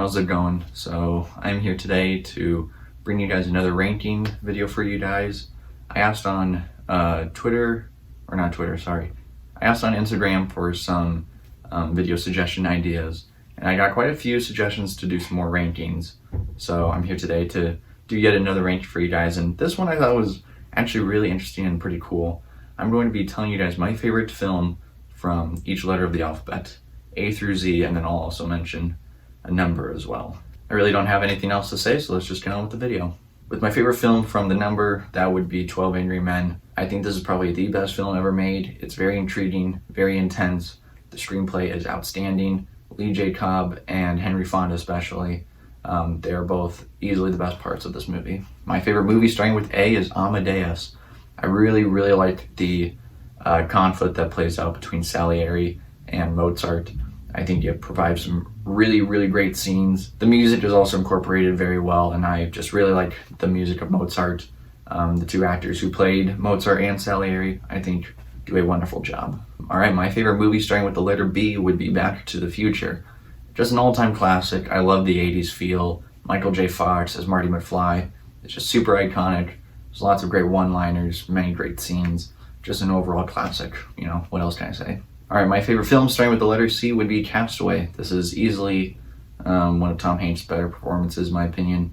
how's it going? So I'm here today to bring you guys another ranking video for you guys. I asked on I asked on Instagram for some video suggestion ideas, and I got quite a few suggestions to do some more rankings. So I'm here today to do yet another ranking for you guys, and this one I thought was actually really interesting and pretty cool. I'm going to be telling you guys my favorite film from each letter of the alphabet, A through Z, and then I'll also mention a number as well. I really don't have anything else to say, so let's just get on with the video. With my favorite film from the number, that would be 12 Angry Men. I think this is probably the best film ever made. It's very intriguing, very intense. The screenplay is outstanding. Lee J. Cobb and Henry Fonda especially, they are both easily the best parts of this movie. My favorite movie starting with A is Amadeus. I really like the conflict that plays out between Salieri and Mozart. I think it provides some really great scenes. The music is also incorporated very well, and I just really like the music of Mozart. The two actors who played Mozart and Salieri, I think, do a wonderful job. Alright, my favorite movie starting with the letter B would be Back to the Future. Just an all-time classic. I love the 80s feel. Michael J. Fox as Marty McFly. It's just super iconic. There's lots of great one-liners, many great scenes. Just an overall classic. You know, what else can I say? Alright, my favorite film starting with the letter C would be Castaway. This is easily one of Tom Hanks' better performances, in my opinion.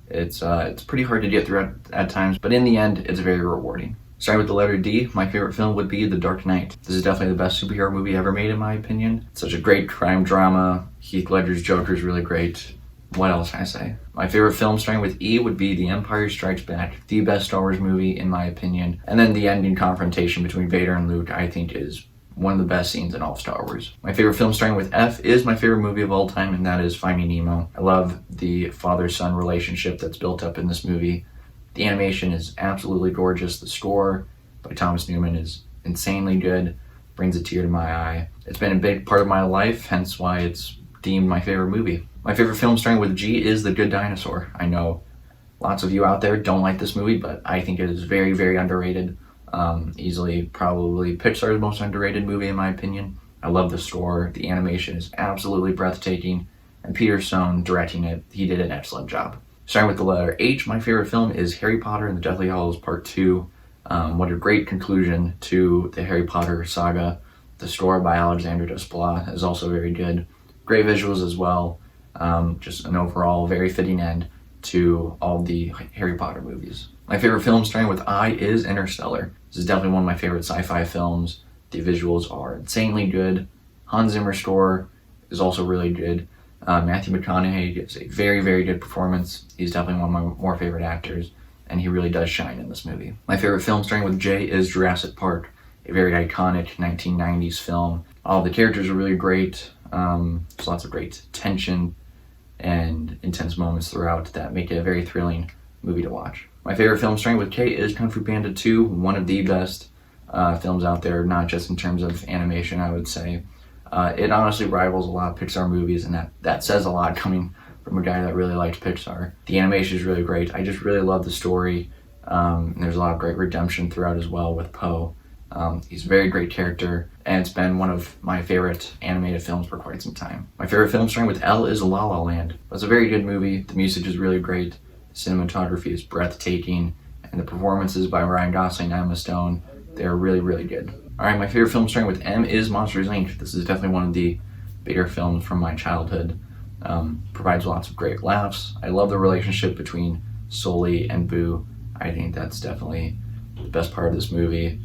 It's pretty hard to get through at times, but in the end, it's very rewarding. Starting with the letter D, my favorite film would be The Dark Knight. This is definitely the best superhero movie ever made, in my opinion. It's such a great crime drama. Heath Ledger's Joker is really great. What else can I say? My favorite film starting with E would be The Empire Strikes Back, the best Star Wars movie, in my opinion. And then the ending confrontation between Vader and Luke, I think, is one of the best scenes in all of Star Wars. My favorite film starting with F is my favorite movie of all time, and that is Finding Nemo. I love the father-son relationship that's built up in this movie. The animation is absolutely gorgeous. The score by Thomas Newman is insanely good, brings a tear to my eye. It's been a big part of my life, hence why it's deemed my favorite movie. My favorite film starting with G is The Good Dinosaur. I know lots of you out there don't like this movie, but I think it is very underrated. Easily probably Pixar's most underrated movie in my opinion. I love the score. The animation is absolutely breathtaking, and Peter Stone directing it, he did an excellent job. Starting with the letter H, my favorite film is Harry Potter and the Deathly Hallows Part 2. What a great conclusion to the Harry Potter saga. The score by Alexander Desplat is also very good. Great visuals as well. Just an overall very fitting end to all the Harry Potter movies. My favorite film starting with I is Interstellar. This is definitely one of my favorite sci-fi films. The visuals are insanely good. Hans Zimmer's score is also really good. Matthew McConaughey gives a very good performance. He's definitely one of my more favorite actors, and he really does shine in this movie. My favorite film starting with J is Jurassic Park, a very iconic 1990s film. All the characters are really great. There's lots of great tension and intense moments throughout that make it a very thrilling movie to watch. My favorite film starting with K is Kung Fu Panda 2, one of the best films out there, not just in terms of animation, I would say. It honestly rivals a lot of Pixar movies, and that says a lot coming from a guy that really likes Pixar. The animation is really great. I just really love the story. There's a lot of great redemption throughout as well with Po. He's a very great character, and it's been one of my favorite animated films for quite some time. My favorite film starting with L is La La Land. It's a very good movie. The music is really great. Cinematography is breathtaking, and the performances by Ryan Gosling and Emma Stone, they're really good. Alright, my favorite film starting with M is Monsters, Inc. This is definitely one of the bigger films from my childhood. Provides lots of great laughs. I love the relationship between Sully and Boo. I think that's definitely the best part of this movie.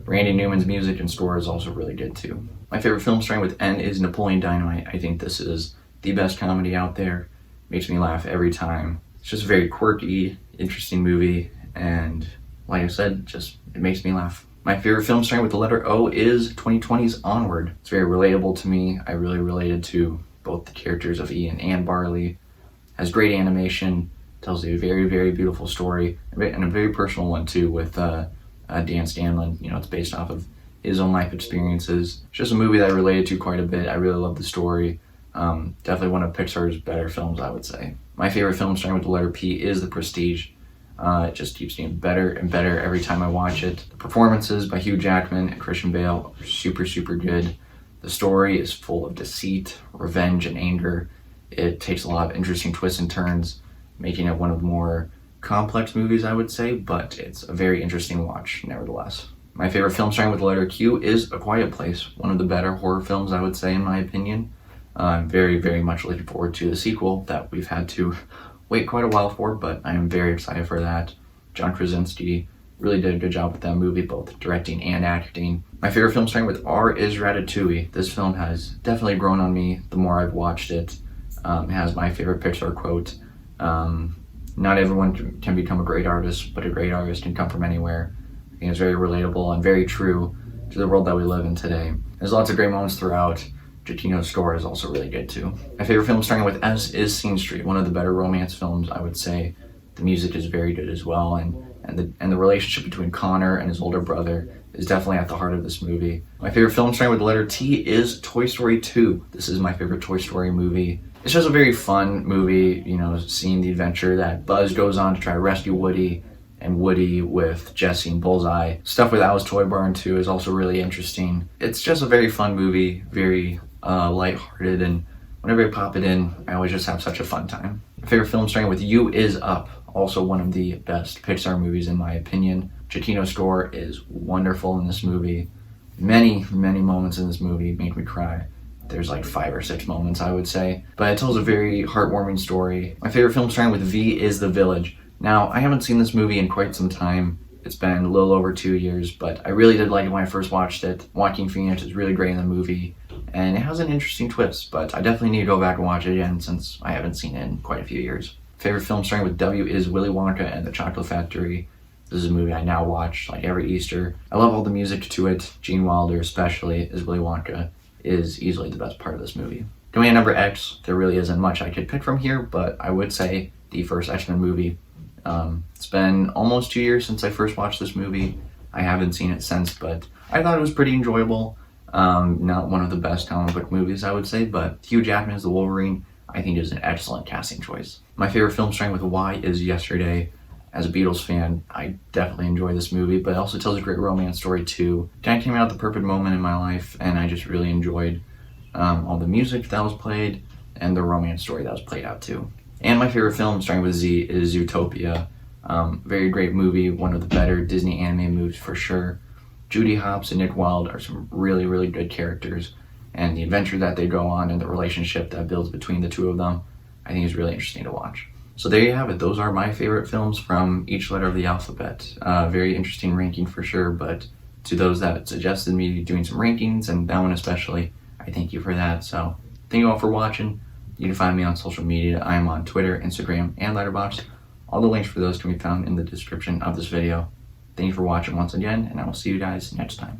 Randy Newman's music and score is also really good too. My favorite film starting with N is Napoleon Dynamite. I think this is the best comedy out there. Makes me laugh every time. It's just a very quirky, interesting movie, and like I said, it makes me laugh. My favorite film starting with the letter O is 2020's Onward. It's very relatable to me. I really related to both the characters of Ian and Barley. Has great animation, tells a very beautiful story, and a very personal one too with Dan Scanlon. You know, it's based off of his own life experiences. It's just a movie that I related to quite a bit. I really love the story. Definitely one of Pixar's better films, I would say. My favorite film starting with the letter P is The Prestige. It just keeps getting better and better every time I watch it. The performances by Hugh Jackman and Christian Bale are super good. The story is full of deceit, revenge, and anger, It takes a lot of interesting twists and turns, making it one of the more complex movies, I would say, but it's a very interesting watch nevertheless. My favorite film starting with the letter Q is A Quiet Place, one of the better horror films, I would say, in my opinion. I'm very, very much looking forward to the sequel that we've had to wait quite a while for, but I am very excited for that. John Krasinski really did a good job with that movie, both directing and acting. My favorite film starting with R is Ratatouille. This film has definitely grown on me the more I've watched it. It has my favorite Pixar quote. Not everyone can become a great artist, but a great artist can come from anywhere. I think it's very relatable and very true to the world that we live in today. There's lots of great moments throughout. Giacchino's score is also really good too. My favorite film starting with S is Scene Street, one of the better romance films, I would say. The music is very good as well, and the relationship between Connor and his older brother is definitely at the heart of this movie. My favorite film starting with the letter T is Toy Story 2. This is my favorite Toy Story movie. It's just a very fun movie, seeing the adventure that Buzz goes on to try to rescue Woody, and Woody with Jessie and Bullseye. Stuff with Alice Toy Barn too is also really interesting. It's just a very fun movie, very lighthearted, and whenever I pop it in, I always just have such a fun time. My favorite film starting with U is Up, also one of the best Pixar movies in my opinion. Giacchino's score is wonderful in this movie. Many, many moments in this movie make me cry. There's like 5 or 6 moments, I would say. But it tells a very heartwarming story. My favorite film starting with V is The Village. Now, I haven't seen this movie in quite some time. It's been a little over 2 years, but I really did like it when I first watched it. Joaquin Phoenix is really great in the movie, and it has an interesting twist, but I definitely need to go back and watch it again since I haven't seen it in quite a few years. Favorite film starting with W is Willy Wonka and the Chocolate Factory. This is a movie I now watch like every Easter. I love all the music to it. Gene Wilder especially as Willy Wonka is easily the best part of this movie. Going at number X, there really isn't much I could pick from here, but I would say the first X-Men movie. It's been almost 2 years since I first watched this movie. I haven't seen it since, but I thought it was pretty enjoyable. Not one of the best comic book movies, I would say, but Hugh Jackman as the Wolverine, I think is an excellent casting choice. My favorite film starting with Y is Yesterday. As a Beatles fan, I definitely enjoy this movie, but it also tells a great romance story too. It kind of came out at the perfect moment in my life, and I just really enjoyed all the music that was played and the romance story that was played out too. And my favorite film starting with Z is Zootopia. Very great movie, one of the better Disney animated movies for sure. Judy Hopps and Nick Wilde are some really, really good characters, and the adventure that they go on and the relationship that builds between the two of them, I think is really interesting to watch. So there you have it. Those are my favorite films from each letter of the alphabet. Very interesting ranking for sure, but to those that suggested me doing some rankings, and that one especially, I thank you for that. So thank you all for watching. You can find me on social media. I am on Twitter, Instagram, and Letterboxd. All the links for those can be found in the description of this video. Thank you for watching once again, and I will see you guys next time.